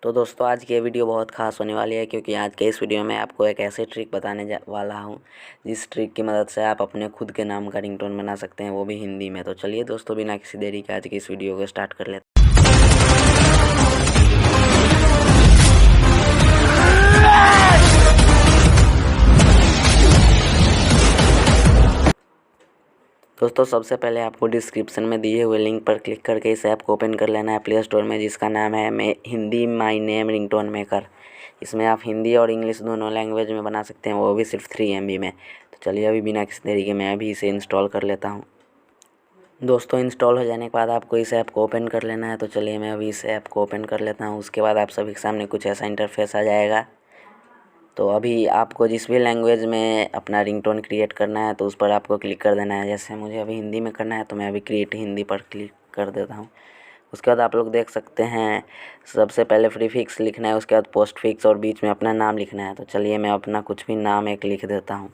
तो दोस्तों आज की ये वीडियो बहुत ख़ास होने वाली है, क्योंकि आज के इस वीडियो में आपको एक ऐसी ट्रिक बताने वाला हूँ जिस ट्रिक की मदद से आप अपने खुद के नाम का रिंगटोन बना सकते हैं, वो भी हिंदी में। तो चलिए दोस्तों, बिना किसी देरी के आज की इस वीडियो को स्टार्ट कर लेते हैं। दोस्तों सबसे पहले आपको डिस्क्रिप्शन में दिए हुए लिंक पर क्लिक करके इस ऐप को ओपन कर लेना है प्ले स्टोर में, जिसका नाम है Hindi my name ringtone maker. इसमें आप हिंदी और इंग्लिश दोनों लैंग्वेज में बना सकते हैं, वो भी सिर्फ 3 MB में। तो चलिए अभी बिना किसी देरी के मैं अभी इसे इंस्टॉल कर लेता हूँ। दोस्तों इंस्टॉल हो जाने के बाद आपको इस ऐप को ओपन कर लेना है। तो चलिए मैं अभी इस ऐप को ओपन कर लेता हूँ। उसके बाद आप सभी के सामने कुछ ऐसा इंटरफेस आ जाएगा। तो अभी आपको जिस भी लैंग्वेज में अपना रिंगटोन क्रिएट करना है तो उस पर आपको क्लिक कर देना है। जैसे मुझे अभी हिंदी में करना है तो मैं अभी क्रिएट हिंदी पर क्लिक कर देता हूँ। उसके बाद आप लोग देख सकते हैं सबसे पहले प्रीफिक्स लिखना है, उसके बाद पोस्ट फिक्स और बीच में अपना नाम लिखना है। तो चलिए मैं अपना कुछ भी नाम एक लिख देता हूँ।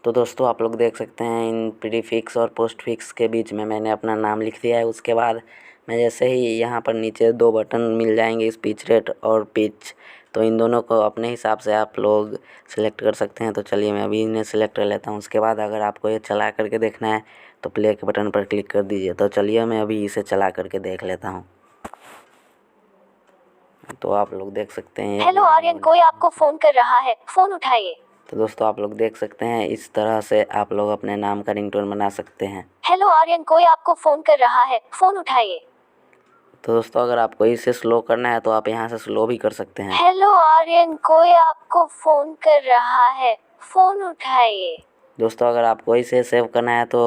तो दोस्तों आप लोग देख सकते हैं इन प्रीफिक्स और पोस्ट फिक्स के बीच में मैंने अपना नाम लिख दिया है। उसके बाद मैं जैसे ही यहाँ पर नीचे 2 बटन मिल जाएंगे, स्पीच रेट और पिच, तो इन दोनों को अपने हिसाब से आप लोग सेलेक्ट कर सकते हैं। तो चलिए मैं अभी इन्हें सेलेक्ट कर लेता हूँ। उसके बाद अगर आपको ये चला करके देखना है तो प्ले के बटन पर क्लिक कर दीजिए। तो चलिए मैं अभी इसे चला करके देख लेता हूँ। तो आप लोग देख सकते हैं, हेलो आर्यन, कोई आपको फोन कर रहा है, फोन उठाइए। तो दोस्तों आप लोग देख सकते हैं इस तरह से आप लोग अपने नाम का रिंगटोन बना सकते हैं। हेलो आर्यन, कोई आपको फोन कर रहा है, फोन उठाइए। तो दोस्तों अगर आपको इसे स्लो करना है तो आप यहाँ से स्लो भी कर सकते हैं। हेलो आर्यन, कोई आपको फोन कर रहा है, फोन उठाइए। दोस्तों अगर आपको इसे सेव करना है तो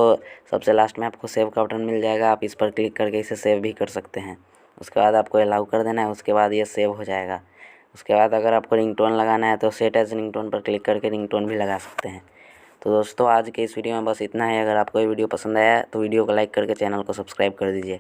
सबसे लास्ट में आपको सेव का बटन मिल जाएगा, आप इस पर क्लिक करके इसे सेव भी कर सकते हैं। उसके बाद आपको अलाउ कर देना है, उसके बाद ये सेव हो जाएगा। उसके बाद अगर आपको रिंगटोन लगाना है तो सेट एज रिंगटोन पर क्लिक करके रिंगटोन भी लगा सकते हैं। तो दोस्तों आज के इस वीडियो में बस इतना है। अगर आपको ये वीडियो पसंद आया तो वीडियो को लाइक करके चैनल को सब्सक्राइब कर दीजिए।